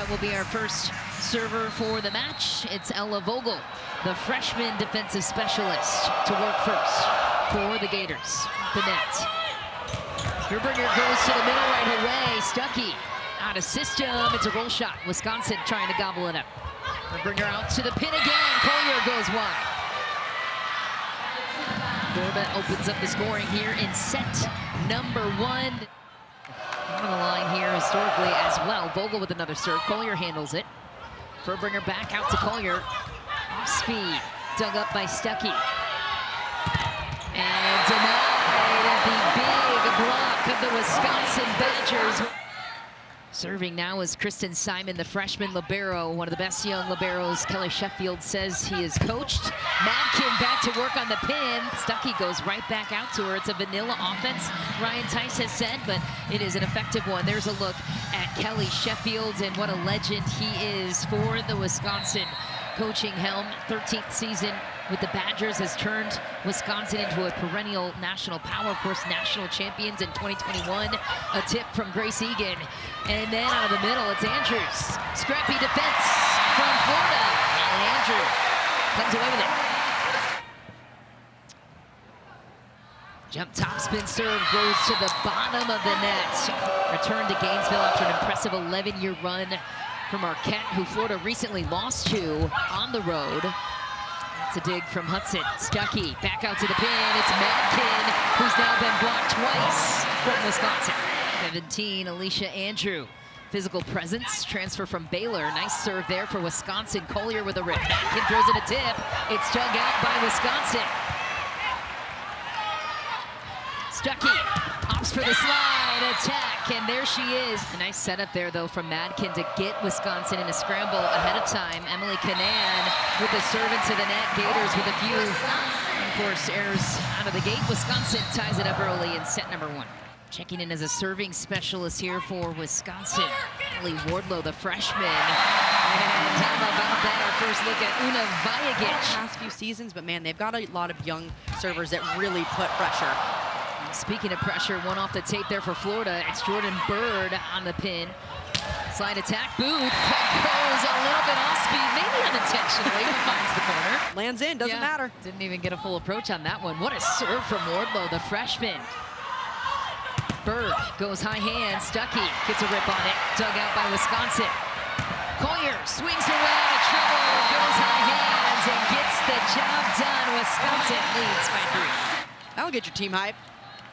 will be our first server for the match. It's Ella Vogel, the freshman defensive specialist, to work first for the Gators. The net. Verbringer goes to the middle right away. Stuckey out of system. It's a roll shot. Wisconsin trying to gobble it up. Verbringer out to the pin again. Colyer goes wide. Florida opens up the scoring here in set number 1. On the line here historically as well. Vogel with another serve. Colyer handles it. Verbringer back out to Colyer. Off speed. Dug up by Stuckey. And denied at the big block of the Wisconsin Badgers. Serving now is Kristen Simon, the freshman libero, one of the best young liberos Kelly Sheffield says he has coached. Madkin back to work on the pin. Stuckey goes right back out to her. It's a vanilla offense, Ryan Tice has said, but it is an effective one. There's a look at Kelly Sheffield and what a legend he is for the Wisconsin coaching helm. 13th season with the Badgers has turned Wisconsin into a perennial national power. Of course, national champions in 2021. A tip from Grace Egan. And then out of the middle, it's Andrews. Scrappy defense from Florida. And Andrew comes away with it. Jump topspin serve goes to the bottom of the net. Return to Gainesville after an impressive 11-year run from Marquette, who Florida recently lost to on the road. That's a dig from Hudson. Stuckey back out to the pin. It's Madkin, who's now been blocked twice from Wisconsin. 17, Alicia Andrew. Physical presence, transfer from Baylor. Nice serve there for Wisconsin. Colyer with a rip. Madkin throws it a tip. It's dug out by Wisconsin. Stuckey opts for the slide attack, and there she is. A nice setup there, though, from Madkin to get Wisconsin in a scramble ahead of time. Emily Canan with the serve into the net. Gators with a few, of course, errors out of the gate. Wisconsin ties it up early in set number 1. Checking in as a serving specialist here for Wisconsin, Ellie Wardlow, the freshman. And how about that, our first look at Una Vajagic. Past few seasons, but man, they've got a lot of young servers that really put pressure. Speaking of pressure, one off the tape there for Florida. It's Jordan Bird on the pin. Slide attack, Booth goes a little bit off speed, maybe unintentionally, but finds the corner. Lands in, doesn't matter. Didn't even get a full approach on that one. What a serve from Wardlow, the freshman. Bird goes high hand, Stuckey gets a rip on it, dug out by Wisconsin. Colyer swings away out of trouble, goes high hands and gets the job done. Wisconsin leads by 3. That'll get your team hype.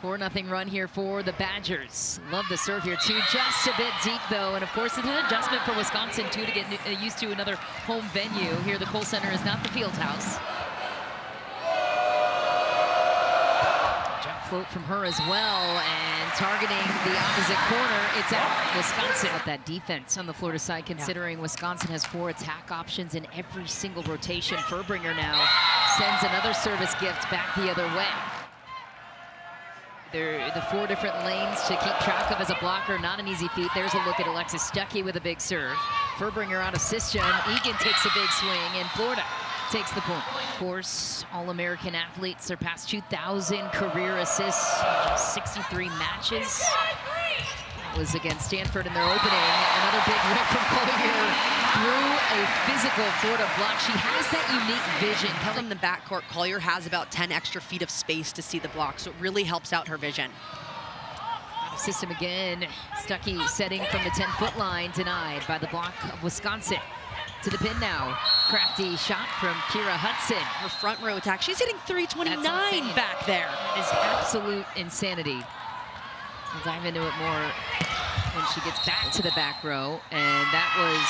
4-0 run here for the Badgers. Love the serve here too, just a bit deep though. And of course it's an adjustment for Wisconsin too to get used to another home venue. Here the Kohl Center is not the field house. Jump float from her as well, and targeting the opposite corner, it's out. Wisconsin with that defense on the Florida side, considering Wisconsin has 4 attack options in every single rotation. Verbringer now sends another service gift back the other way. The 4 different lanes to keep track of as a blocker, not an easy feat. There's a look at Alexis Stuckey with a big serve. Verbringer out of system. Egan takes a big swing, and Florida takes the point. Of course, All-American athlete, surpassed 2,000 career assists, just 63 matches. That was against Stanford in their opening. Another big rip from Colyer through a physical Florida block. She has that unique vision. From the backcourt, Colyer has about 10 extra feet of space to see the block, so it really helps out her vision. Out of system again. Stuckey setting from the 10-foot line, denied by the block of Wisconsin. To the pin now. Crafty shot from Kira Hudson. Her front row attack. She's hitting 329 back there. That is absolute insanity. We'll dive into it more when she gets back to the back row. And that was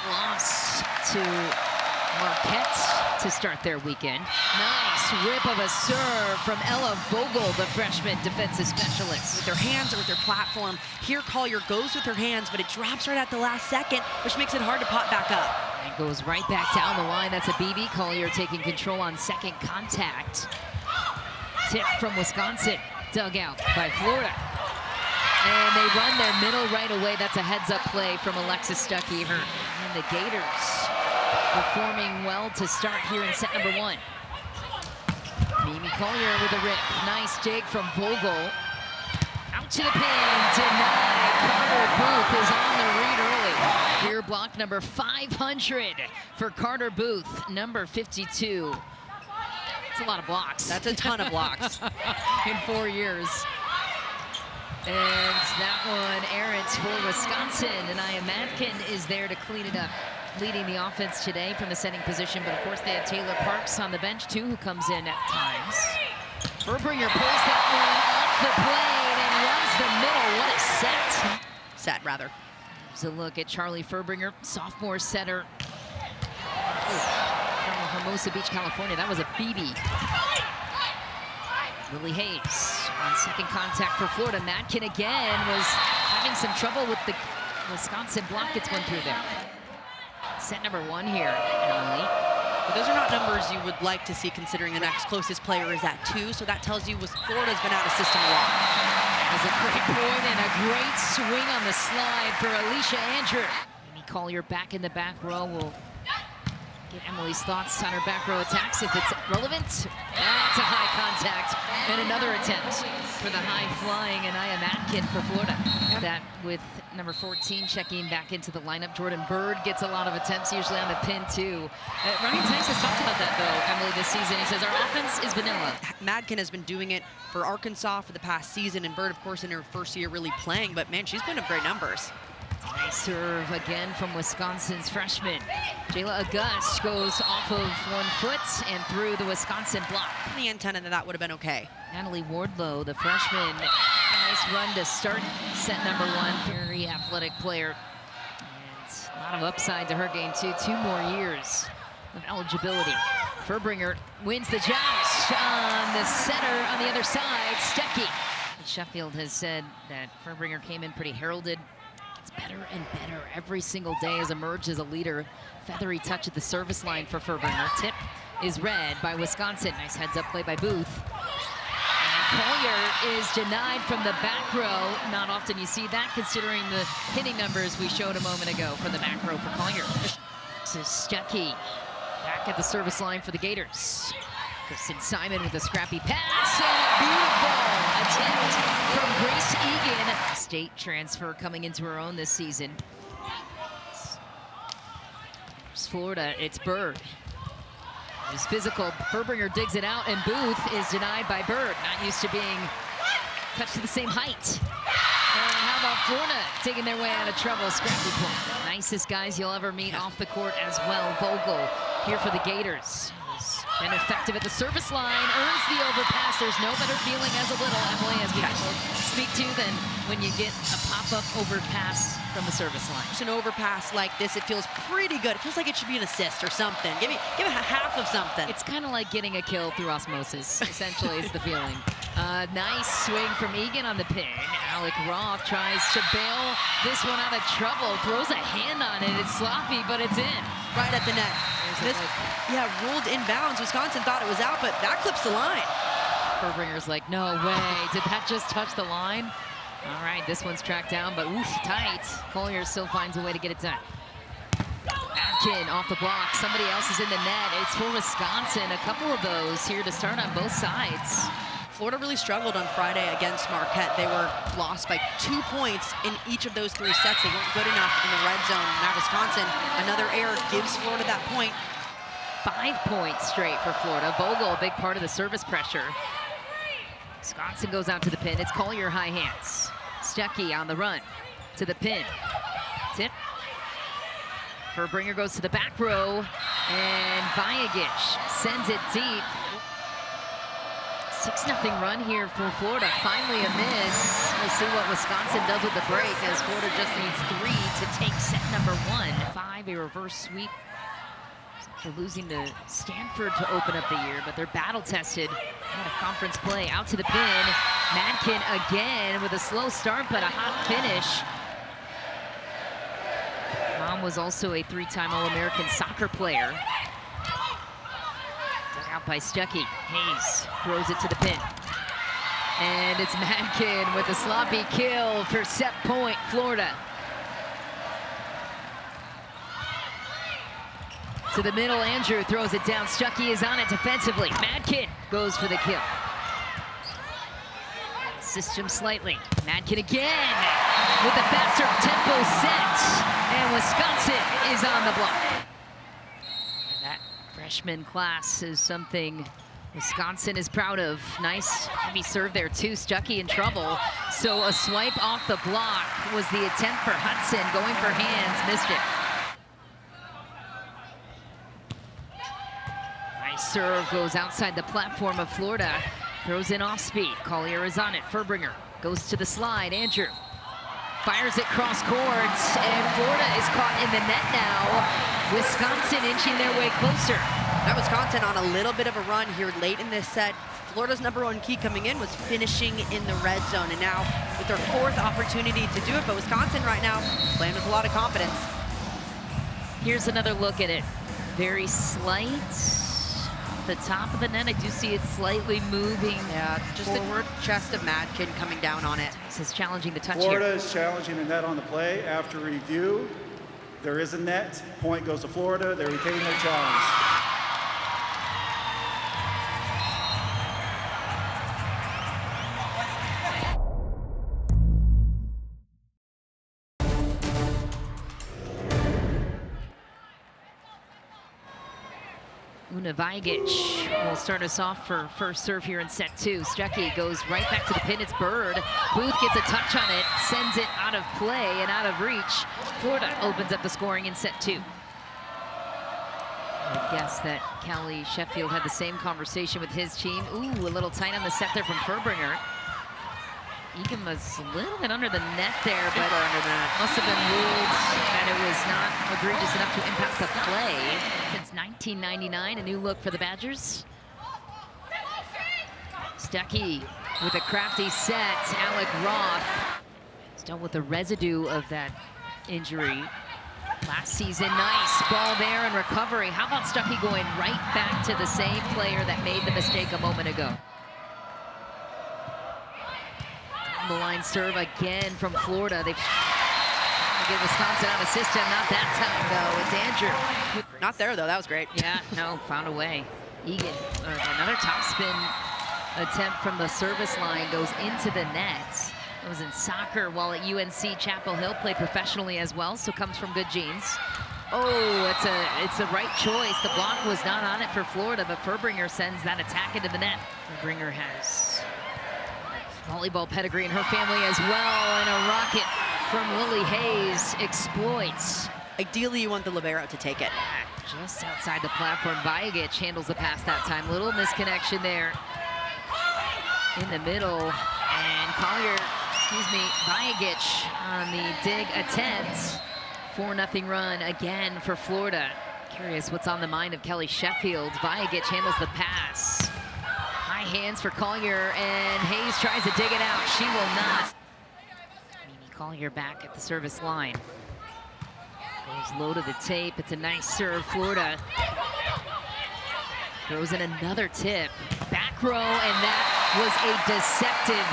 lost to Marquette to start their weekend. Nice rip of a serve from Ella Vogel, the freshman defensive specialist. With their hands or with their platform. Here Colyer goes with her hands, but it drops right at the last second, which makes it hard to pop back up. And goes right back down the line. That's a BB. Colyer taking control on second contact. Tip from Wisconsin, dug out by Florida. And they run their middle right away. That's a heads-up play from Alexis Stuckey. And the Gators performing well to start here in set number 1. Mimi Colyer with a rip. Nice dig from Vogel. Out to the pin, denied Carter Booth is on the read early. Here, block number 500 for Carter Booth, number 52. That's a lot of blocks. That's a ton of blocks. In 4 years. And that one errant for Wisconsin. And Aya Madkin is there to clean it up, leading the offense today from the setting position. But of course, they have Taylor Parks on the bench too, who comes in at times. Furbringer pulls that one off the plane and runs the middle. What a set. Set, rather. Here's a look at Charlie Furbringer, sophomore setter from Hermosa Beach, California. That was a BB. Lily Hayes on second contact for Florida. Madkin again was having some trouble with the Wisconsin block. Gets one through there. Set number 1 here, Emily. But those are not numbers you would like to see, considering the next closest player is at 2. So that tells you Florida's been out of system a lot. That was a great point and a great swing on the slide for Alicia Andrew. Amy Colyer back in the back row. Will get Emily's thoughts on her back row attacks if it's relevant. That's a high contact and another attempt for the high flying and Aya Madkin for Florida. That with number 14 checking back into the lineup. Jordan Bird gets a lot of attempts, usually on the pin too. Ryan Tice has talked about that though, Emily, this season. He says our offense is vanilla. Madkin has been doing it for Arkansas for the past season, and Bird, of course, in her first year really playing, but man, she's putting up great numbers. Nice serve again from Wisconsin's freshman. Jayla August goes off of 1 foot and through the Wisconsin block. The antenna that would have been okay. Natalie Wardlow, the freshman, a nice run to start set number 1. Very athletic player. And a lot of upside to her game too. 2 more years of eligibility. Furbringer wins the joust on the setter on the other side, Stuckey. Sheffield has said that Furbringer came in pretty heralded. It's better and better every single day, has emerged as a leader. Feathery touch at the service line for Furbringer. Tip is read by Wisconsin. Nice heads-up play by Booth. And Colyer is denied from the back row. Not often you see that, considering the hitting numbers we showed a moment ago for the back row for Colyer. This is Stuckey back at the service line for the Gators. Kristen Simon with a scrappy pass, and a beautiful attempt from Grace Egan. State transfer coming into her own this season. It's Florida, it's Bird. It's physical, Furbringer digs it out, and Booth is denied by Bird. Not used to being touched to the same height. And how about Florida taking their way out of trouble? Scrappy point. Nicest guys you'll ever meet off the court as well. Vogel here for the Gators. Been effective at the service line, earns the overpass. There's no better feeling as a little, Emily, as we speak to, than when you get a pop-up overpass from the service line. It's an overpass like this, it feels pretty good. It feels like it should be an assist or something. Give it half of something. It's kind of like getting a kill through osmosis, essentially, is the feeling. Nice swing from Egan on the pin. Alec Roth tries to bail this one out of trouble, throws a hand on it. It's sloppy, but it's in. Right at the net. This, ruled inbounds. Wisconsin thought it was out, but that clips the line. Furbringer's like, no way. Did that just touch the line? All right, this one's tracked down, but oof, tight. Colyer still finds a way to get it done. Madkin off the block. Somebody else is in the net. It's for Wisconsin. A couple of those here to start on both sides. Florida really struggled on Friday against Marquette. They were lost by 2 points in each of those 3 sets. They weren't good enough in the red zone. Now Wisconsin, another error gives Florida that point. 5 points straight for Florida. Vogel, a big part of the service pressure. Wisconsin goes out to the pin. It's Colyer high hands. Stuckey on the run to the pin. Tip. Furbringer goes to the back row, and Vajagic sends it deep. 6-0 run here for Florida. Finally a miss. We'll see what Wisconsin does with the break, as Florida just needs 3 to take set number 1. 5, a reverse sweep. They're losing to Stanford to open up the year, but they're battle-tested out of conference play. Out to the pin. Madkin again with a slow start, but a hot finish. Mom was also a 3-time All-American soccer player. Dug out by Stuckey. Hayes throws it to the pin. And it's Madkin with a sloppy kill for Sept point, Florida. To the middle, Andrew throws it down. Stuckey is on it defensively. Madkin goes for the kill. Assist him slightly. Madkin again with a faster tempo set. And Wisconsin is on the block. And that freshman class is something Wisconsin is proud of. Nice heavy serve there too. Stuckey in trouble. So a swipe off the block was the attempt for Hudson. Going for hands, missed it. Nice serve, goes outside the platform of Florida. Throws in off speed. Colyer is on it. Furbringer goes to the slide. Andrew fires it cross courts, and Florida is caught in the net now. Wisconsin inching their way closer. That Wisconsin on a little bit of a run here late in this set. Florida's #1 key coming in was finishing in the red zone, and now with their 4th opportunity to do it, but Wisconsin right now playing with a lot of confidence. Here's another look at it. Very slight. The top of the net, I do see it slightly moving. Yeah, just forward. The chest of Madkin coming down on it. This is challenging the touch Florida here. is challenging the net on the play. After review, there is a net. Point goes to Florida. They retain their challenge. Una Vajic will start us off for first serve here in set 2. Stuckey goes right back to the pin. It's Bird. Booth gets a touch on it, sends it out of play and out of reach. Florida opens up the scoring in set 2. I guess that Kelly Sheffield had the same conversation with his team. Ooh, a little tight on the set there from Furbringer. Egan was a little bit under the net there, but must have been ruled that it was not egregious enough to impact the play. Since 1999, a new look for the Badgers. Stuckey with a crafty set. Alec Roth still with the residue of that injury last season. Nice ball there and recovery. How about Stuckey going right back to the same player that made the mistake a moment ago? The line serve again from Florida. They've get Wisconsin out of system. Not that time though. It's Andrew. Not there though. That was great. Yeah, no, found a way. Egan, another topspin attempt from the service line goes into the net. It was in soccer while at UNC Chapel Hill, played professionally as well, so comes from good genes. Oh, it's a right choice. The block was not on it for Florida, but Furbringer sends that attack into the net. Furbringer has volleyball pedigree in her family as well, and a rocket from Lily Hayes exploits. Ideally, you want the libero to take it. Just outside the platform, Vajic handles the pass that time. Little misconnection there in the middle, and Colyer, Vajic on the dig attempt. 4-0 run again for Florida. Curious what's on the mind of Kelly Sheffield. Vajic handles the pass. High hands for Colyer, and Hayes tries to dig it out. She will not. Mimi Colyer back at the service line. Goes low to the tape. It's a nice serve. Florida throws in another tip. Back row, and that was a deceptive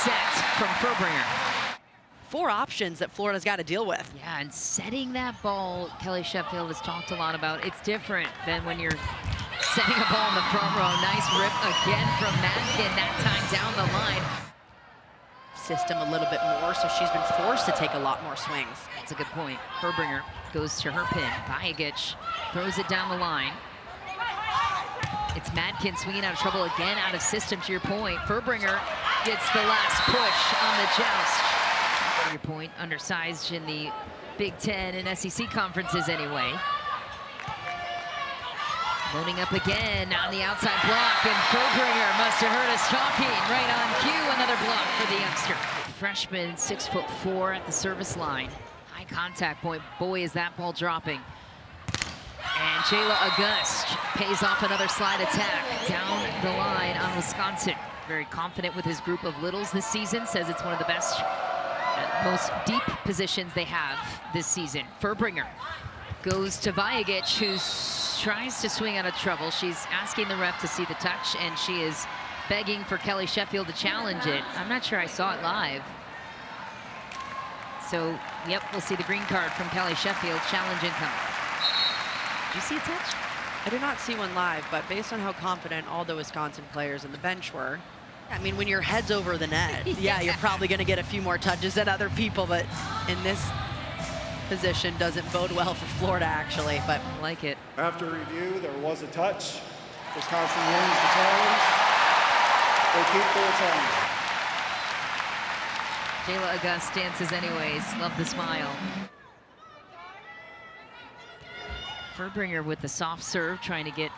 set from Furbringer. 4 options that Florida's got to deal with. Yeah, and setting that ball, Kelly Sheffield has talked a lot about. It's different than when you're setting a ball in the front row. Nice rip again from Madkin, that time down the line. System a little bit more, so she's been forced to take a lot more swings. That's a good point. Furbringer goes to her pin. Vajic throws it down the line. It's Madkin swinging out of trouble again, out of system, to your point. Furbringer gets the last push on the joust. To your point, undersized in the Big Ten and SEC conferences anyway. Loading up again on the outside block, and Furbringer must have heard us talking. Right on cue, another block for the youngster. Freshman, 6'4" at the service line. High contact point. Boy, is that ball dropping. And Jayla August pays off another slide attack down the line on Wisconsin. Very confident with his group of littles this season. Says it's one of the best, most deep positions they have this season. Furbringer goes to Vajic, who tries to swing out of trouble. She's asking the ref to see the touch, and she is begging for Kelly Sheffield to challenge it. I'm not sure I saw it live. So, yep, we'll see the green card from Kelly Sheffield. Challenge incoming. Did you see a touch? I did not see one live, but based on how confident all the Wisconsin players on the bench were, I mean, when your head's over the net, yeah, you're probably going to get a few more touches than other people, but in this position doesn't bode well for Florida, actually. But I like it. After review, there was a touch. Wisconsin wins the challenge. They keep their challenge. Jayla August dances anyways. Love the smile. Furbringer with the soft serve, trying to get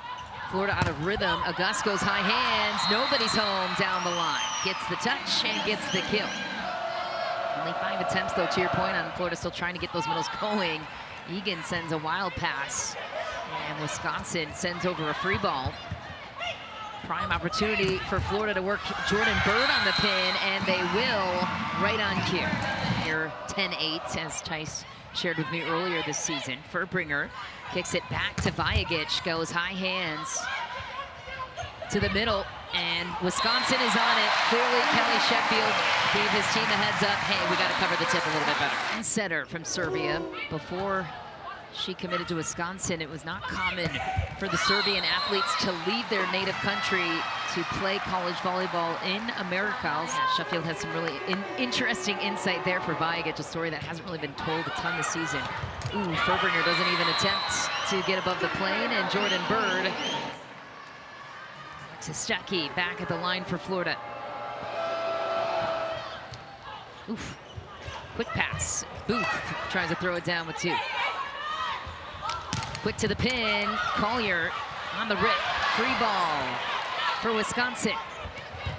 Florida out of rhythm. August goes high hands. Nobody's home down the line. Gets the touch and gets the kill. Only 5 attempts, though, to your point, on Florida still trying to get those middles going. Egan sends a wild pass, and Wisconsin sends over a free ball. Prime opportunity for Florida to work Jordan Bird on the pin, and they will right on cue. Here, 10-8, as Tice shared with me earlier this season. Furbringer kicks it back to Vajagic, goes high hands to the middle, and Wisconsin is on it. Clearly, Kelly Sheffield gave his team a heads up. Hey, we got to cover the tip a little bit better. Setter from Serbia. Before she committed to Wisconsin, it was not common for the Serbian athletes to leave their native country to play college volleyball in America. Sheffield has some really interesting insight there for Vajagic, a story that hasn't really been told a ton this season. Ooh, Furbringer doesn't even attempt to get above the plane, and Jordan Bird to Stuckey, back at the line for Florida. Oof, quick pass. Booth tries to throw it down with 2. Quick to the pin, Colyer on the rip, free ball for Wisconsin.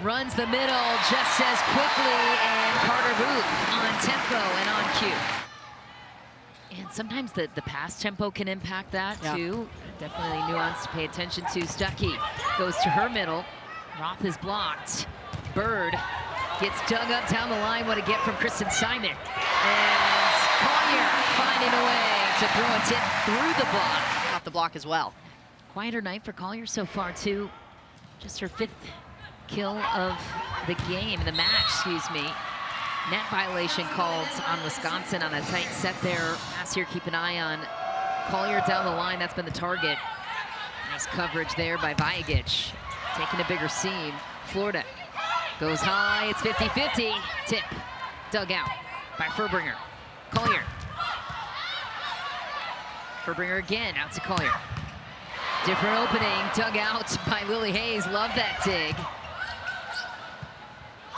Runs the middle just as quickly, and Carter Booth on tempo and on cue. And sometimes the pass tempo can impact that too. Definitely nuance to pay attention to. Stuckey goes to her middle. Roth is blocked. Bird gets dug up down the line. What a get from Kristen Simon. And Colyer finding a way to throw a tip through the block. off the block as well. Quieter night for Colyer so far too. Just her 5th kill of the game, the match, excuse me. Net violation called on Wisconsin on a tight set there. Last year, keep an eye on Colyer down the line. That's been the target. Nice coverage there by Vajagic. Taking a bigger seam. Florida goes high. It's 50-50. Tip dug out by Furbringer. Colyer. Furbringer again out to Colyer. Different opening. Dug out by Lily Hayes. Love that dig.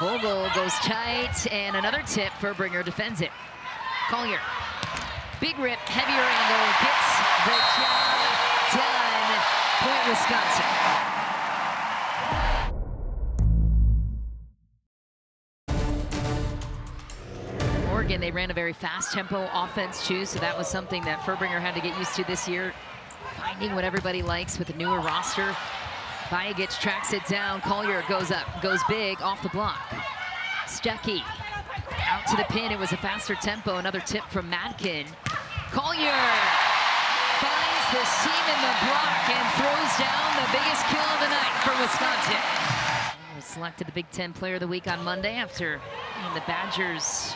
Vogel goes tight, and another tip. Furbringer defends it. Colyer, big rip, heavier angle, gets the job done. Point Wisconsin. Oregon, they ran a very fast tempo offense too, so that was something that Furbringer had to get used to this year. Finding what everybody likes with a newer roster. Vajagic tracks it down. Colyer goes up, goes big off the block. Stuckey out to the pin. It was a faster tempo. Another tip from Madkin. Colyer finds the seam in the block and throws down the biggest kill of the night for Wisconsin. Was selected the Big Ten Player of the Week on Monday after the Badgers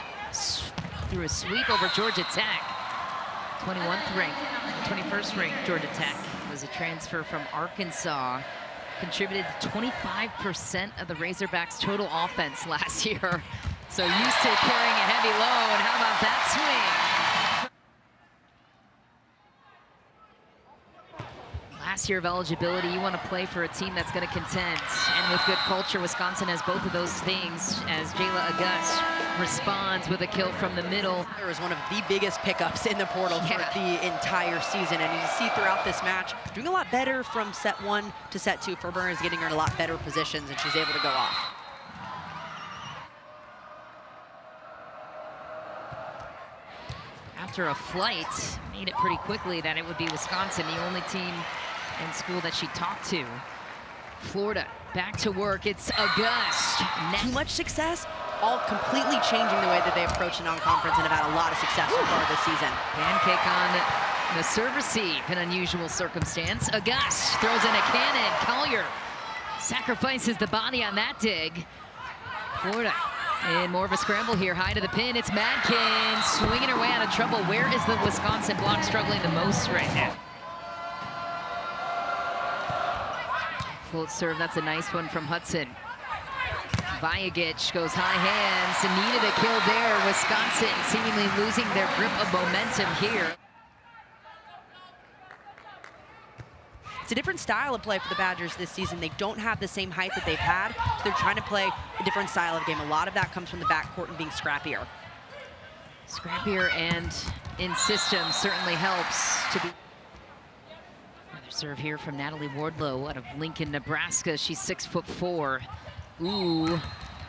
threw a sweep over Georgia Tech. 21st ranked Georgia Tech was a transfer from Arkansas. Contributed 25% of the Razorbacks' total offense last year. So used to carrying a heavy load. How about that swing? Last year of eligibility, you want to play for a team that's going to contend. And with good culture, Wisconsin has both of those things as Jayla August responds with a kill from the middle. It was one of the biggest pickups in the portal for the entire season. And you see throughout this match, doing a lot better from set 1 to set 2. Furbringer is getting her in a lot better positions, and she's able to go off. After a flight, made it pretty quickly that it would be Wisconsin, the only team in school that she talked to. Florida, back to work. It's August. Too much success, all completely changing the way that they approach the non-conference and have had a lot of success so far this season. Pancake on the serve receive, an unusual circumstance. August throws in a cannon. Colyer sacrifices the body on that dig. Florida in more of a scramble here, high to the pin. It's Madkin swinging her way out of trouble. Where is the Wisconsin block struggling the most right now? Float serve, that's a nice one from Hudson. Vajegic goes high hands and needed a kill there. Wisconsin seemingly losing their grip of momentum here. It's a different style of play for the Badgers this season. They don't have the same height that they've had, so they're trying to play a different style of game. A lot of that comes from the backcourt and being scrappier. Scrappier and in system certainly helps to be. Another serve here from Natalie Wardlow out of Lincoln, Nebraska. She's 6'4". Ooh,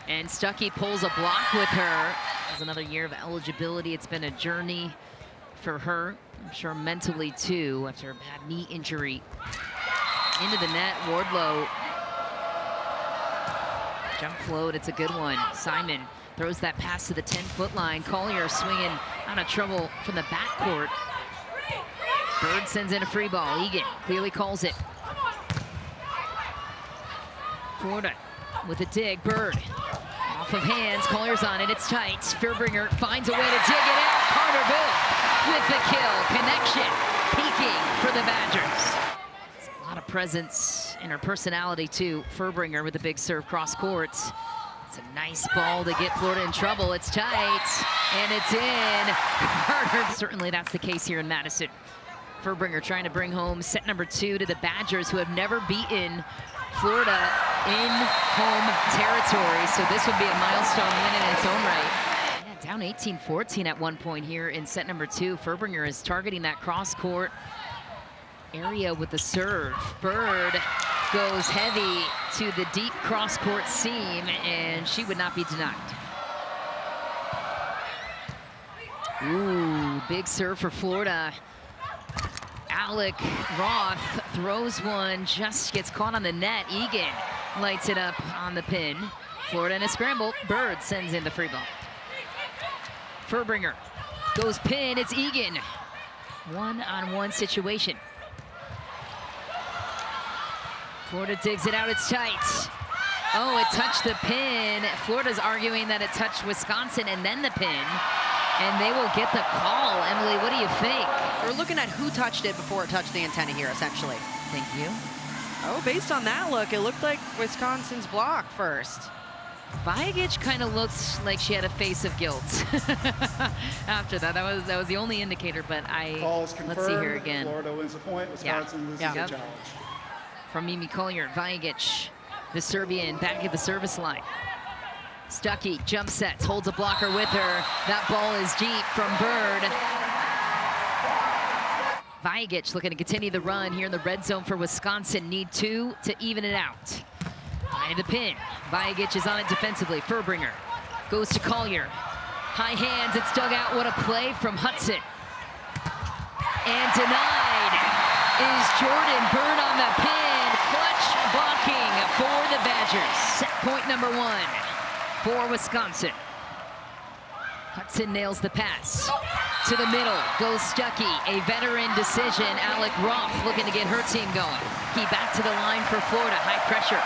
and Stuckey pulls a block with her. Has another year of eligibility. It's been a journey for her, I'm sure mentally too, after a bad knee injury. Into the net, Wardlow. Jump float, it's a good one. Simon throws that pass to the 10-foot line. Colyer swinging out of trouble from the backcourt. Bird sends in a free ball. Egan clearly calls it. Florida with a dig. Bird off of hands. Colyer's on it. It's tight. Fairbringer finds a way to dig it out. Carter Booth with the kill. Connection peaking for the Badgers. A lot of presence in her personality too. Fairbringer with a big serve cross courts. It's a nice ball to get Florida in trouble. It's tight and it's in. Carter. Certainly that's the case here in Madison. Fairbringer trying to bring home set number 2 to the Badgers, who have never beaten Florida in home territory. So this would be a milestone win in its own right. Yeah, down 18-14 at one point here in set number 2. Fairbringer is targeting that cross court area with the serve. Bird goes heavy to the deep cross court seam, and she would not be denied. Ooh, big serve for Florida. Alec Roth throws one, just gets caught on the net. Egan lights it up on the pin. Florida in a scramble. Bird sends in the free ball. Fairbringer goes pin, it's Egan. One-on-one situation. Florida digs it out, it's tight. Oh, it touched the pin. Florida's arguing that it touched Wisconsin and then the pin. And they will get the call. Emily, what do you think? We're looking at who touched it before it touched the antenna here, essentially. Thank you. Oh, based on that look, it looked like Wisconsin's block first. Vajegic kind of looked like she had a face of guilt after that. That was the only indicator, but Call is confirmed. Let's see here again. Florida wins the point. Wisconsin loses the challenge. From Mimi Colyer, Vajegic, the Serbian, back at the service line. Stuckey jump sets, holds a blocker with her. That ball is deep from Bird. Vajegic looking to continue the run here in the red zone for Wisconsin. Need 2 to even it out. By the pin. Vajegic is on it defensively. Fairbringer goes to Colyer. High hands, it's dug out. What a play from Hudson. And denied is Jordan. Bird on the pin. Clutch blocking for the Badgers. Set point number 1 for Wisconsin. Hudson nails the pass. To the middle goes Stuckey. A veteran decision. Alec Roth looking to get her team going. He back to the line for Florida. High pressure.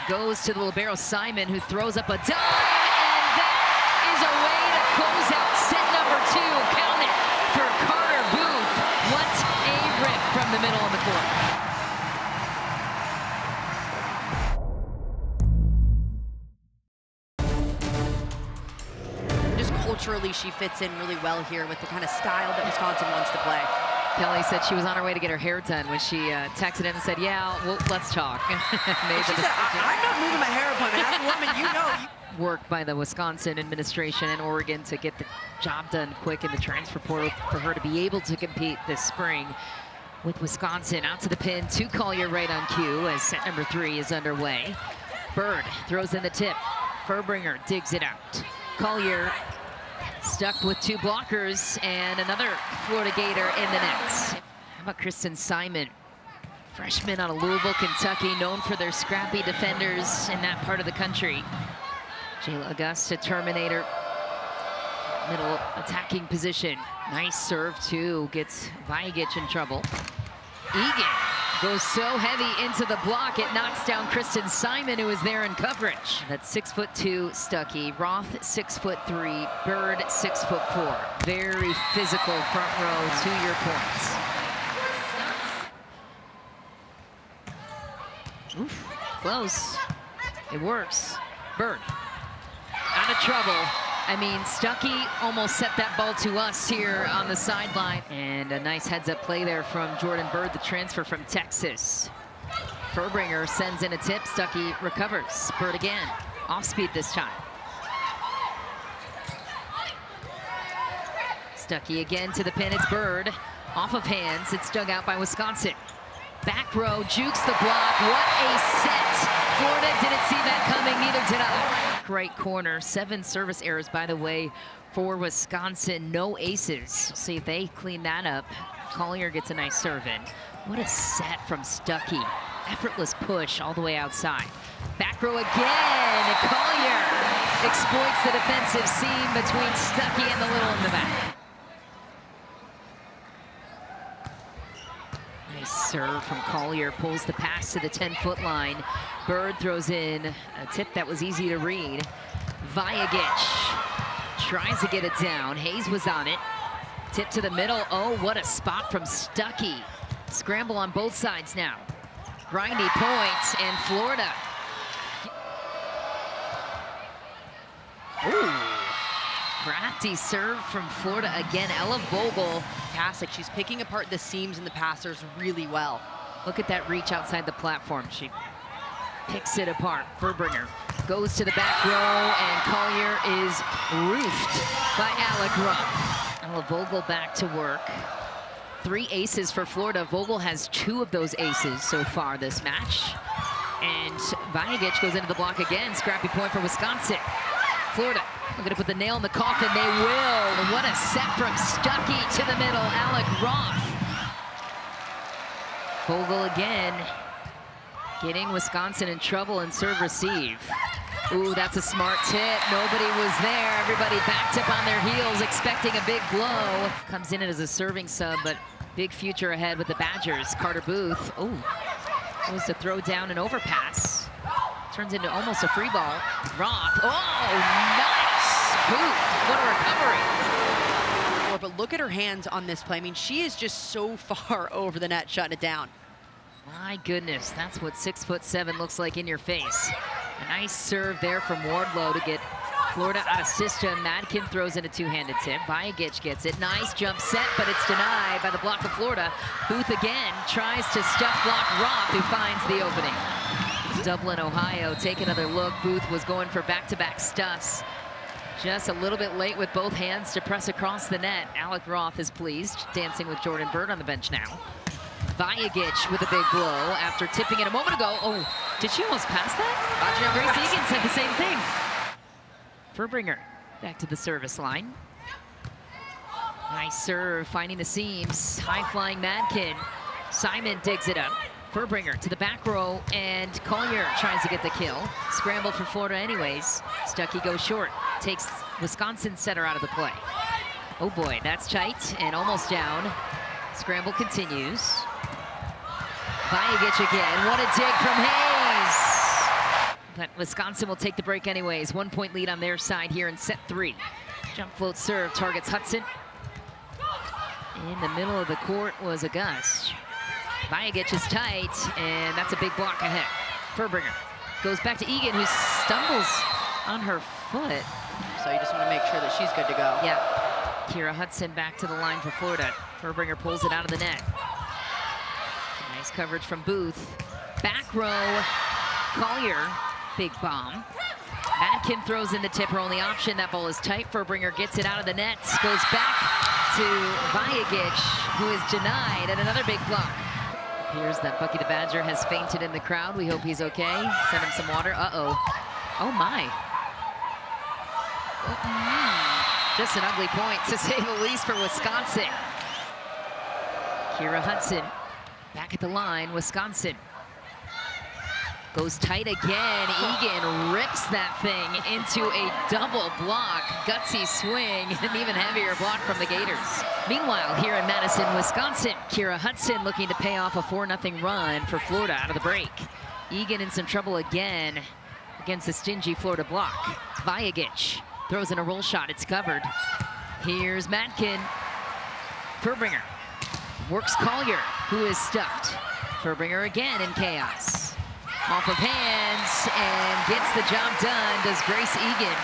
Goes to the libero Simon, who throws up a dive. And that is a way to close out set number 2. Count it for Carter Booth. What a rip from the middle of the court. Culturally, she fits in really well here with the kind of style that Wisconsin wants to play. Kelly said she was on her way to get her hair done when she texted him and said, yeah, well, let's talk. She said, I'm not moving my hair appointment. As a woman, you know. Work by the Wisconsin administration and Oregon to get the job done quick in the transfer portal for her to be able to compete this spring with Wisconsin. Out to the pin to Colyer right on cue as set number 3 is underway. Bird throws in the tip. Fairbringer digs it out. Colyer stuck with 2 blockers and another Florida Gator in the nets. How about Kristen Simon? Freshman out of Louisville, Kentucky, known for their scrappy defenders in that part of the country. Jayla Augusta, Terminator, middle attacking position. Nice serve too, gets Vajegic in trouble. Egan goes so heavy into the block, it knocks down Kristen Simon, who is there in coverage. That's 6'2" Stuckey, Roth 6'3", Bird 6'4". Very physical front row, to your points. Oof, close. It works. Bird out of trouble. I mean, Stuckey almost set that ball to us here on the sideline. And a nice heads-up play there from Jordan Bird, the transfer from Texas. Furbringer sends in a tip. Stuckey recovers. Bird again. Off speed this time. Stuckey again to the pin. It's Bird. Off of hands. It's dug out by Wisconsin. Back row, jukes the block. What a set. Florida didn't see that coming, neither did I. Right corner, 7 service errors, by the way, for Wisconsin. No aces. See if they clean that up. Colyer gets a nice serve in. What a set from Stuckey. Effortless push all the way outside. Back row again, and Colyer exploits the defensive seam between Stuckey and the little in the back. Nice serve from Colyer, pulls the pass to the 10-foot line. Bird throws in a tip that was easy to read. Vajagic tries to get it down. Hayes was on it. Tip to the middle. Oh, what a spot from Stuckey. Scramble on both sides now. Grindy point, and Florida. Ooh. Crafty serve from Florida again. Ella Vogel. Fantastic. She's picking apart the seams and the passers really well. Look at that reach outside the platform. She picks it apart. Furbringer goes to the back row, and Colyer is roofed by Alec Ruff. Ella Vogel back to work. 3 aces for Florida. Vogel has 2 of those aces so far this match. And Vajagic goes into the block again. Scrappy point for Wisconsin. Florida looking to put the nail in the coffin. They will. What a set from Stuckey to the middle. Alec Roth. Vogel again getting Wisconsin in trouble and serve receive. Ooh, that's a smart tip. Nobody was there. Everybody backed up on their heels expecting a big blow. Comes in as a serving sub, but big future ahead with the Badgers. Carter Booth. Ooh, goes to throw down an overpass. Turns into almost a free ball. Roth. Oh, nice! Booth, what a recovery. But look at her hands on this play. I mean, she is just so far over the net, shutting it down. My goodness, that's what 6'7" looks like in your face. A nice serve there from Wardlow to get Florida out of system. Madkin throws in a 2-handed tip. Vajagic gets it. Nice jump set, but it's denied by the block of Florida. Booth again tries to stuff block Roth, who finds the opening. Dublin, Ohio, take another look. Booth was going for back-to-back stuffs. Just a little bit late with both hands to press across the net. Alec Roth is pleased, dancing with Jordan Bird on the bench now. Vajagic with a big blow after tipping it a moment ago. Oh, did she almost pass that? Grace Egan said the same thing. Furbringer back to the service line. Nice serve, finding the seams. High-flying Madkin. Simon digs it up. Furbringer to the back row, and Colyer tries to get the kill. Scramble for Florida anyways. Stuckey goes short. Takes Wisconsin setter out of the play. Oh boy, that's tight and almost down. Scramble continues. Vajagic again. What a dig from Hayes. But Wisconsin will take the break anyways. 1-point lead on their side here in set 3. Jump float serve targets Hudson. In the middle of the court was August. Vajagic is tight, and that's a big block ahead. Furbringer goes back to Egan, who stumbles on her foot. So you just want to make sure that she's good to go. Yeah. Kira Hudson back to the line for Florida. Furbringer pulls it out of the net. Nice coverage from Booth. Back row, Colyer, big bomb. Madkin throws in the tip, her only option. That ball is tight. Furbringer gets it out of the net, goes back to Vajagic, who is denied, and another big block. Appears that Bucky the Badger has fainted in the crowd. We hope he's okay. Send him some water. Uh-oh. Oh, my. Just an ugly point, to say the least, for Wisconsin. Kira Hudson back at the line. Wisconsin goes tight again. Egan rips that thing into a double block. Gutsy swing, an even heavier block from the Gators. Meanwhile, here in Madison, Wisconsin, Kira Hudson looking to pay off a 4-0 run for Florida out of the break. Egan in some trouble again against the stingy Florida block. Vajagic throws in a roll shot. It's covered. Here's Madkin. Furbringer works Colyer, who is stuffed. Furbringer again in chaos. Off of hands and gets the job done, does Grace Egan.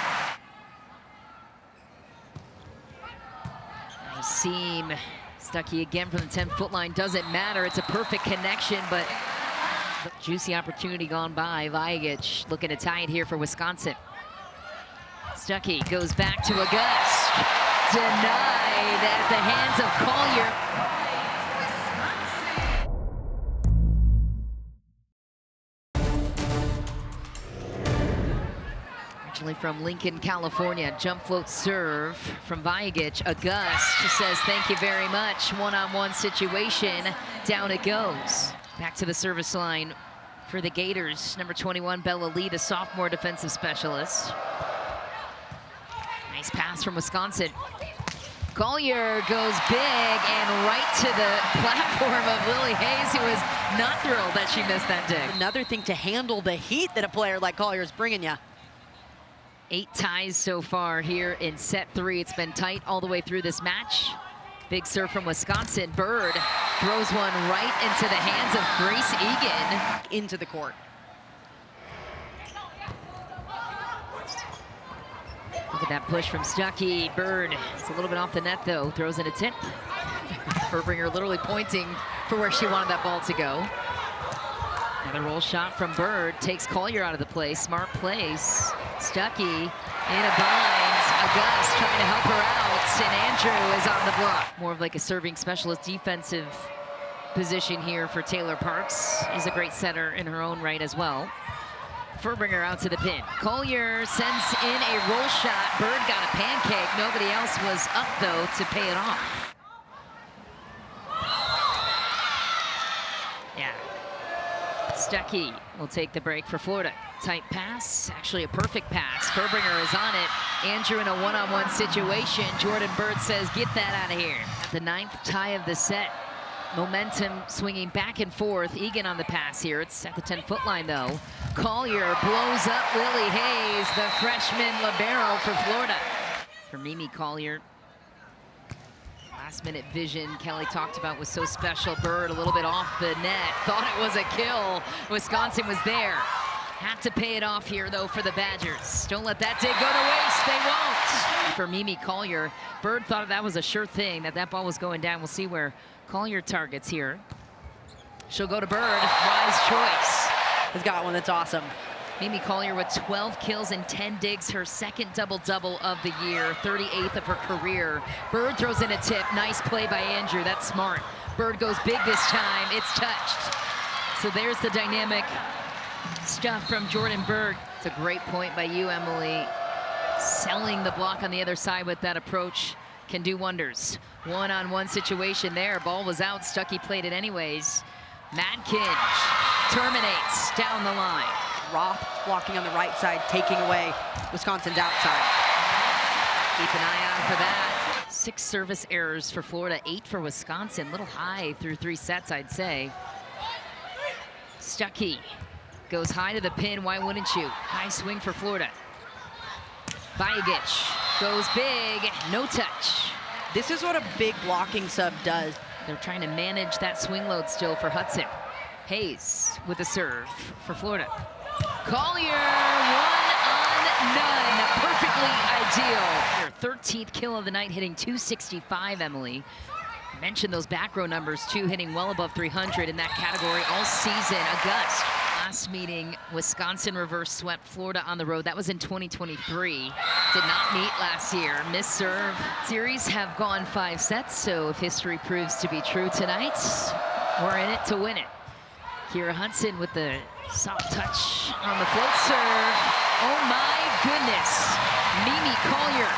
Nice seam. Stuckey again from the 10-foot line. Doesn't matter. It's a perfect connection, but juicy opportunity gone by. Vajic looking to tie it here for Wisconsin. Stuckey goes back to August. Denied at the hands of Colyer. Originally from Lincoln, California. Jump float serve from Vajic. August says thank you very much. One-on-one situation. Down it goes. Back to the service line for the Gators. Number 21, Bella Lee, the sophomore defensive specialist. Nice pass from Wisconsin. Colyer goes big and right to the platform of Lily Hayes, who was not thrilled that she missed that dig. Another thing to handle the heat that a player like Colyer is bringing you. 8 ties so far here in set 3. It's been tight all the way through this match. Big serve from Wisconsin. Bird throws one right into the hands of Grace Egan. Into the court. Look at that push from Stuckey. Bird, it's a little bit off the net though. Throws in a tip. Herbringer literally pointing for where she wanted that ball to go. Another roll shot from Bird. Takes Colyer out of the play. Smart place. Stuckey in a bind. August trying to help her out, and Andrew is on the block. More of like a serving specialist defensive position here for Taylor Parks. Is a great setter in her own right as well. Herbringer out to the pin. Colyer sends in a roll shot. Bird got a pancake. Nobody else was up though to pay it off. Yeah. Stuckey will take the break for Florida. Tight pass, actually a perfect pass. Herbringer is on it. Andrew in a one-on-one situation. Jordan Bird says, get that out of here. At the 9th tie of the set. Momentum swinging back and forth. Egan on the pass here. It's at the 10-foot line though. Colyer blows up Lily Hayes, the freshman libero for Florida. For Mimi Colyer. Last-minute vision Kelly talked about was so special. Bird a little bit off the net. Thought it was a kill. Wisconsin was there. Have to pay it off here, though, for the Badgers. Don't let that dig go to waste. They won't. For Mimi Colyer, Bird thought that was a sure thing, that ball was going down. We'll see where Colyer targets here. She'll go to Bird. Wise choice. Has got one that's awesome. Mimi Colyer with 12 kills and 10 digs, her second double-double of the year, 38th of her career. Bird throws in a tip. Nice play by Andrew. That's smart. Bird goes big this time. It's touched. So there's the dynamic stuff from Jordan Bird. It's a great point by you, Emily. Selling the block on the other side with that approach can do wonders. One-on-one situation there. Ball was out. Stuckey played it anyways. Madkinge terminates down the line. Roth blocking on the right side, taking away Wisconsin's outside. Keep an eye out for that. 6 service errors for Florida, 8 for Wisconsin. Little high through 3 sets, I'd say. Stuckey goes high to the pin. Why wouldn't you? High swing for Florida. Vajic goes big. No touch. This is what a big blocking sub does. They're trying to manage that swing load still for Hudson. Hayes with the serve for Florida. Colyer, 1-on-none. Perfectly ideal. Her 13th kill of the night, hitting .265, Emily. Mentioned those back row numbers too, hitting well above 300 in that category all season. August. Last meeting, Wisconsin reverse swept Florida on the road. That was in 2023. Did not meet last year. Missed serve. Series have gone 5 sets, so if history proves to be true tonight, we're in it to win it. Kira Hudson with the soft touch on the float serve. Oh my goodness. Mimi Colyer.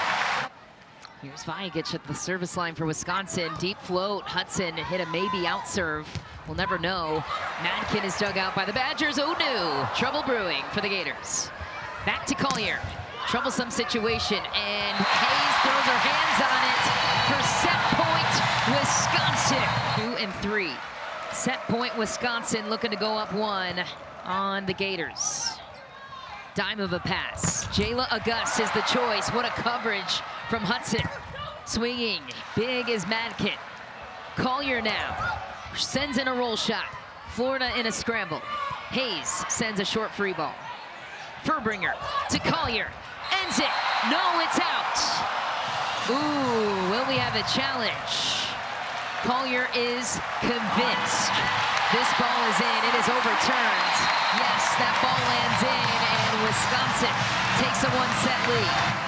Here's Vajic at the service line for Wisconsin. Deep float. Hudson hit a maybe out serve. We'll never know. Madkin is dug out by the Badgers. Oh no. Trouble brewing for the Gators. Back to Colyer. Troublesome situation, and Hayes throws her hands on it for set point, Wisconsin. 2 and 3. Set point, Wisconsin looking to go up 1 on the Gators. Dime of a pass. Jayla August is the choice. What a coverage from Hudson. Swinging, big is Madkin. Colyer now sends in a roll shot. Florida in a scramble. Hayes sends a short free ball. Furbringer to Colyer. Ends it. No, it's out. Ooh, will we have a challenge? Colyer is convinced. This ball is in. It is overturned. Yes, that ball lands in, and Wisconsin takes a 1-set lead.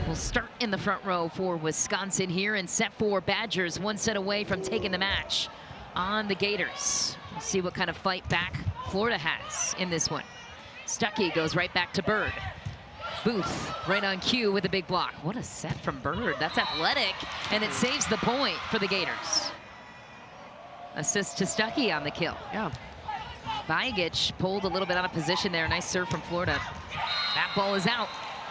We'll start in the front row for Wisconsin here in set 4. Badgers 1 set away from taking the match on the Gators. We'll see what kind of fight back Florida has in this one. Stuckey goes right back to Bird. Booth right on cue with a big block. What a set from Bird. That's athletic, and it saves the point for the Gators. Assist to Stuckey on the kill. Yeah. B1G pulled a little bit out of position there. Nice serve from Florida. That ball is out.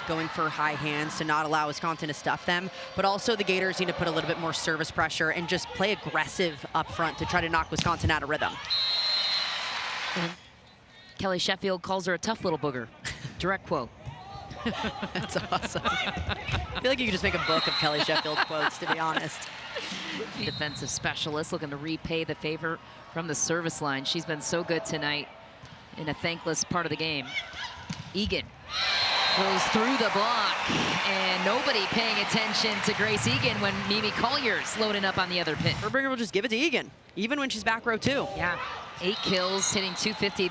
Going for high hands to not allow Wisconsin to stuff them, but also the Gators need to put a little bit more service pressure and just play aggressive up front to try to knock Wisconsin out of rhythm. And Kelly Sheffield calls her a tough little booger. Direct quote. That's awesome. I feel like you could just make a book of Kelly Sheffield quotes, to be honest. Defensive specialist looking to repay the favor from the service line. She's been so good tonight in a thankless part of the game. Egan goes through the block, and nobody paying attention to Grace Egan when Mimi Collier's loading up on the other pin. Furbringer will just give it to Egan, even when she's back row 2. Yeah, 8 kills, hitting 250.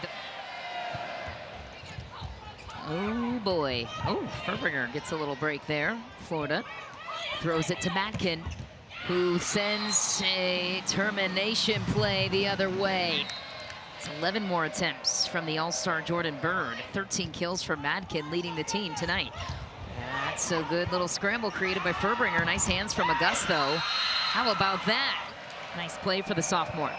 Oh boy. Oh, Furbringer gets a little break there. Florida throws it to Matkin, who sends a termination play the other way. It's 11 more attempts from the all-star Jordan Bird. 13 kills for Matkin, leading the team tonight. That's a good little scramble created by Furbringer. Nice hands from Augusto. How about that? Nice play for the sophomore.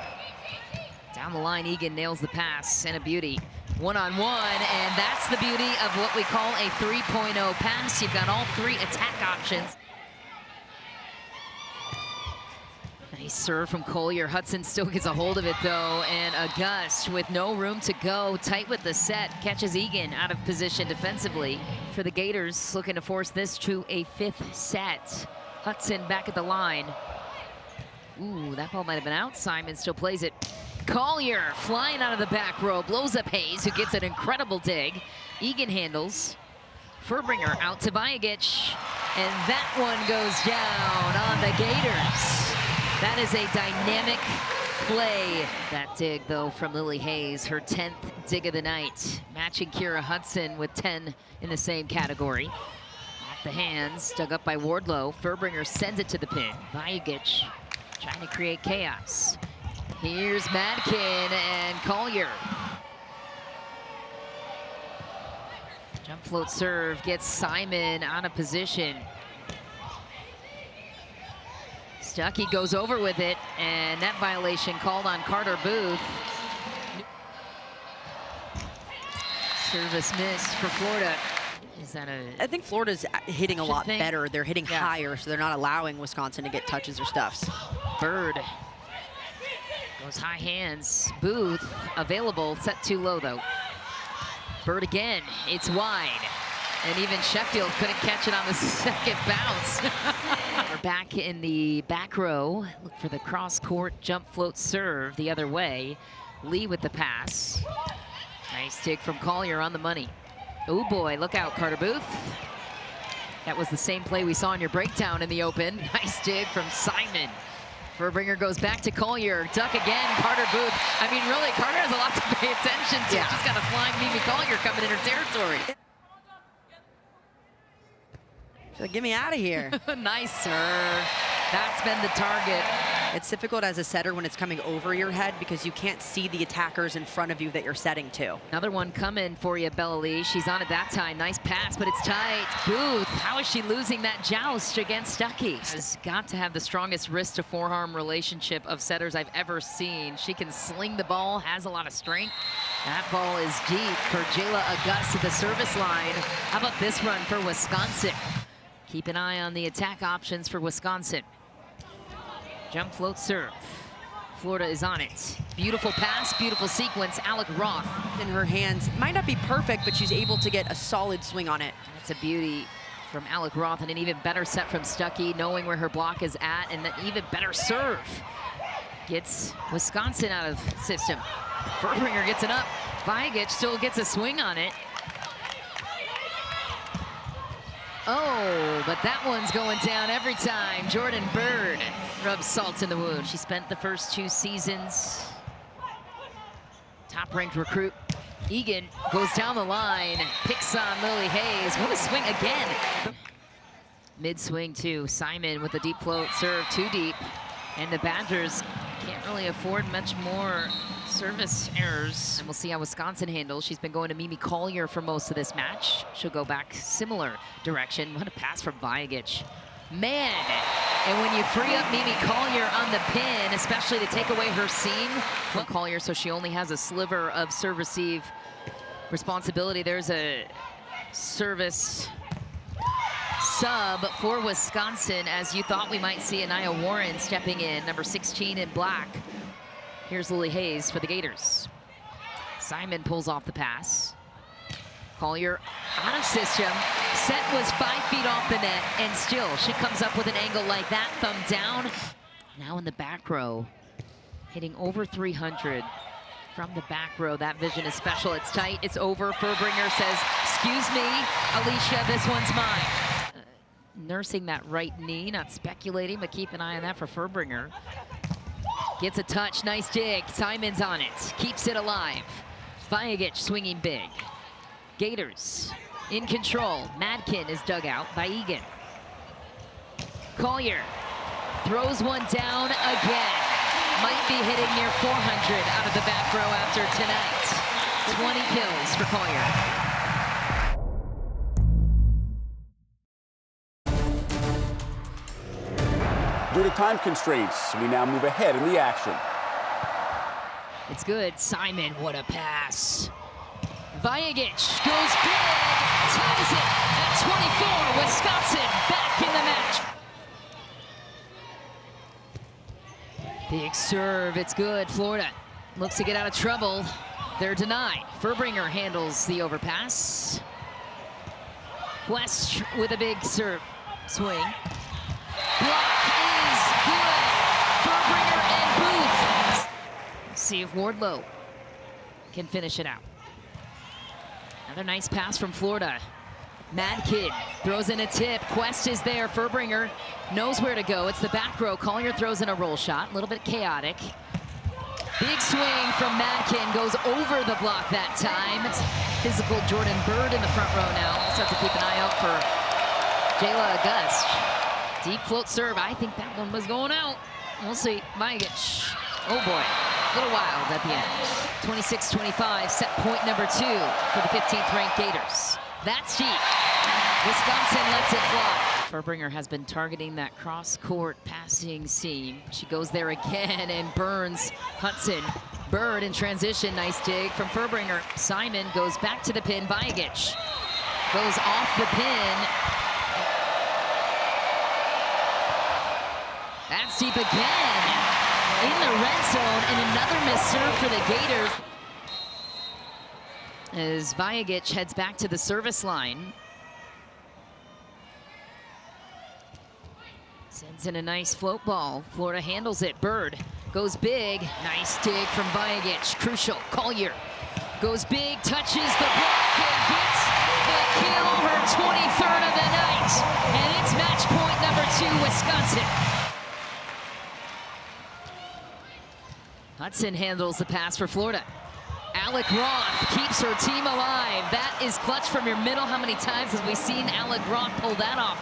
Down the line, Egan nails the pass, and a beauty. One-on-one, and that's the beauty of what we call a 3.0 pass. You've got all 3 attack options. Nice serve from Colyer. Hudson still gets a hold of it, though, and August, with no room to go, tight with the set, catches Egan out of position defensively. For the Gators, looking to force this to a 5th set. Hudson back at the line. Ooh, that ball might have been out. Simon still plays it. Colyer flying out of the back row, blows up Hayes, who gets an incredible dig. Egan handles. Furbringer out to B1G, and that one goes down on the Gators. That is a dynamic play. That dig, though, from Lily Hayes, her 10th dig of the night. Matching Kira Hudson with 10 in the same category. Off the hands, dug up by Wardlow. Furbringer sends it to the pin. B1G trying to create chaos. Here's Matkin and Colyer. Jump float serve gets Simon out of position. Stuckey goes over with it, and net violation called on Carter Booth. Service miss for Florida. Is that a... I think Florida's hitting a lot better. They're hitting higher, so they're not allowing Wisconsin to get touches or stuffs. Bird goes high hands. Booth available, set too low though. Bird again, it's wide. And even Sheffield couldn't catch it on the second bounce. We're back in the back row. Look for the cross court jump float serve the other way. Lee with the pass. Nice dig from Colyer on the money. Oh boy, look out, Carter Booth. That was the same play we saw in your breakdown in the open. Nice dig from Simon. Furbringer goes back to Colyer. Duck again, Carter Booth. I mean, really, Carter has a lot to pay attention to. She's got a flying Mimi Colyer coming in her territory. She's like, get me out of here. Nice serve. That's been the target. It's difficult as a setter when it's coming over your head because you can't see the attackers in front of you that you're setting to. Another one coming for you, Bella Lee. She's on it that time. Nice pass, but it's tight. Booth, how is she losing that joust against Stuckey? Has got to have the strongest wrist to forearm relationship of setters I've ever seen. She can sling the ball, has a lot of strength. That ball is deep for Jayla August at the service line. How about this run for Wisconsin? Keep an eye on the attack options for Wisconsin. Jump float serve. Florida is on it. Beautiful pass, beautiful sequence. Alec Roth. In her hands, might not be perfect, but she's able to get a solid swing on it. That's a beauty from Alec Roth, and an even better set from Stuckey, knowing where her block is at, and an even better serve. Gets Wisconsin out of system. Furbringer gets it up. Vajagic still gets a swing on it. Oh, but that one's going down every time. Jordan Bird rubs salt in the wound. She spent the first 2 seasons. Top-ranked recruit. Egan goes down the line, picks on Lily Hayes. What a swing again. Mid-swing too. Simon with a deep float serve, too deep. And the Badgers can't really afford much more service errors. And we'll see how Wisconsin handles. She's been going to Mimi Colyer for most of this match. She'll go back similar direction. What a pass from Vajagic. Man, and when you free up Mimi Colyer on the pin, especially to take away her seam, Colyer, so she only has a sliver of serve receive responsibility. There's a service sub for Wisconsin, as you thought we might see Anaya Warren stepping in, number 16 in black. Here's Lily Hayes for the Gators. Simon pulls off the pass. Colyer out of system. Set was 5 feet off the net, and still she comes up with an angle like that, thumb down. Now in the back row, hitting over 300 from the back row. That vision is special. It's tight, it's over. Furbringer says, excuse me, Alicia, this one's mine. Nursing that right knee, not speculating, but keep an eye on that for Furbringer. Gets a touch, nice dig. Simon's on it, keeps it alive. Vajagic swinging big. Gators in control. Madkin is dug out by Egan. Colyer throws one down again. Might be hitting near 400 out of the back row after tonight. 20 kills for Colyer. Due to time constraints, we now move ahead in the action. It's good. Simon, what a pass. Vajagic goes big, ties it at 24. Wisconsin back in the match. Big serve, it's good. Florida looks to get out of trouble. They're denied. Furbringer handles the overpass. West with a big serve swing. Block is good. Furbringer and Booth. Let's see if Wardlow can finish it out. Another nice pass from Florida. Madkin throws in a tip. Quest is there. Furbringer knows where to go. It's the back row. Colyer throws in a roll shot. A little bit chaotic. Big swing from Madkin. Goes over the block that time. It's physical Jordan Bird in the front row now. Just have to keep an eye out for Jayla August. Deep float serve. I think that one was going out. We'll see. Vajagic. Oh boy. A little wild at the end. 26-25, set point number 2 for the 15th ranked Gators. That's deep. Wisconsin lets it fly. Furbringer has been targeting that cross-court passing seam. She goes there again and burns Hudson. Bird in transition, nice dig from Furbringer. Simon goes back to the pin. Vajagic goes off the pin. That's deep again. In the red zone, and another missed serve for the Gators. As Vajagic heads back to the service line. Sends in a nice float ball. Florida handles it. Bird goes big. Nice dig from Vajagic. Crucial. Colyer goes big, touches the block, and gets the kill, her 23rd of the night. And it's match point number 2, Wisconsin. Hudson handles the pass for Florida. Alec Roth keeps her team alive. That is clutch from your middle. How many times have we seen Alec Roth pull that off?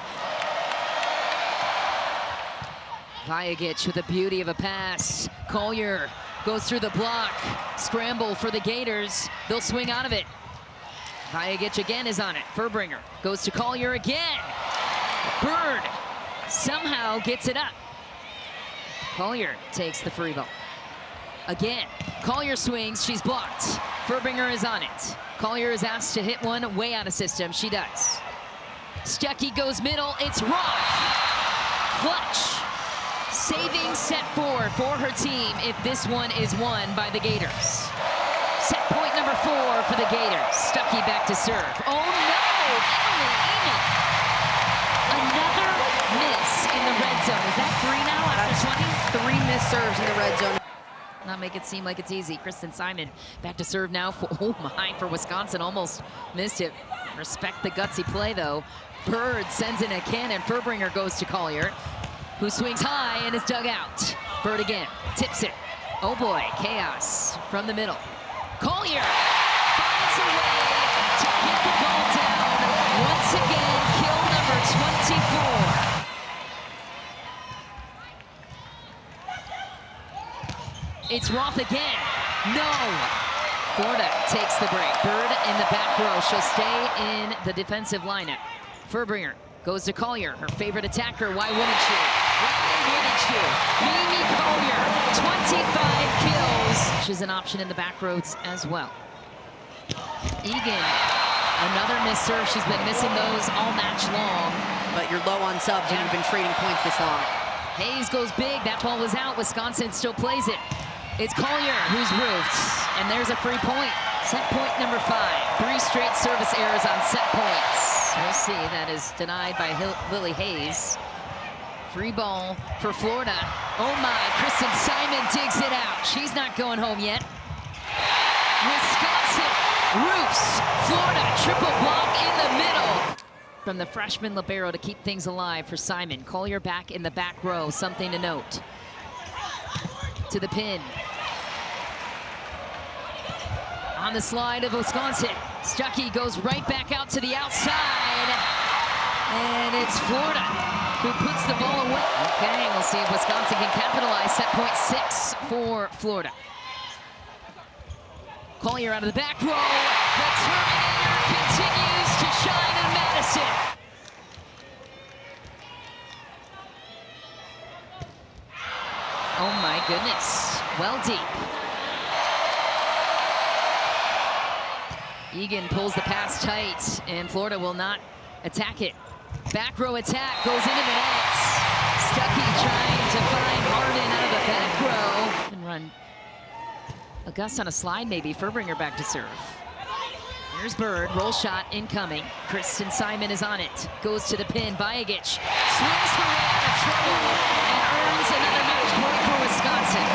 Vajagic with a beauty of a pass. Colyer goes through the block. Scramble for the Gators. They'll swing out of it. Vajagic again is on it. Furbringer goes to Colyer again. Bird somehow gets it up. Colyer takes the free ball. Again, Colyer swings, she's blocked. Furbringer is on it. Colyer is asked to hit one way out of system, she does. Stuckey goes middle, it's Roth. Clutch. Saving set 4 for her team if this one is won by the Gators. Set point number 4 for the Gators. Stuckey back to serve. Oh no, Emily Amy. miss in the red zone. Is that 3 now after 20? 3 missed serves in the red zone. Not make it seem like it's easy. Kristen Simon back to serve now. Oh my, for Wisconsin, almost missed it. Respect the gutsy play though. Bird sends in a cannon. Furbringer goes to Colyer, who swings high and is dug out. Bird again, tips it. Oh boy, chaos from the middle. Colyer finds a way to get the ball down. Once again, kill number 24. It's Roth again. No. Florida takes the break. Bird in the back row. She'll stay in the defensive lineup. Furbringer goes to Colyer, her favorite attacker. Why wouldn't you? Why wouldn't you? Mimi Colyer, 25 kills. She's an option in the back rows as well. Egan, another missed serve. She's been missing those all match long. But you're low on subs and you've been trading points this long. Hayes goes big. That ball was out. Wisconsin still plays it. It's Colyer who's roofed, and there's a free point. Set point number 5. 3 straight service errors on set points. We'll see. That is denied by Lily Hayes. Free ball for Florida. Oh my, Kristen Simon digs it out. She's not going home yet. Wisconsin roofs. Florida triple block in the middle. From the freshman libero to keep things alive for Simon. Colyer back in the back row. Something to note. To the pin. On the slide of Wisconsin. Stuckey goes right back out to the outside. And it's Florida who puts the ball away. Okay, we'll see if Wisconsin can capitalize. Set point 6 for Florida. Colyer out of the back row. The Terminator continues to shine in Madison. Oh my goodness, well deep. Egan pulls the pass tight, and Florida will not attack it. Back row attack goes into the nets. Stuckey trying to find Martin out of the back row. And run Auguste on a slide maybe. Furbringer back to serve. Here's Bird, roll shot incoming. Kristen Simon is on it. Goes to the pin, Vajagic. Swings her way out of trouble and earns another match point for Wisconsin.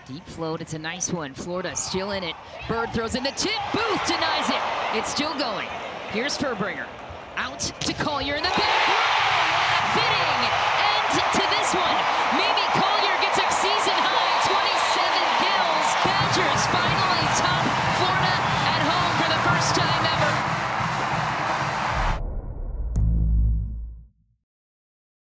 Deep float, it's a nice one. Florida still in it. Bird throws in the tip, Booth denies it. It's still going. Here's Furbringer. Out to Colyer in the back.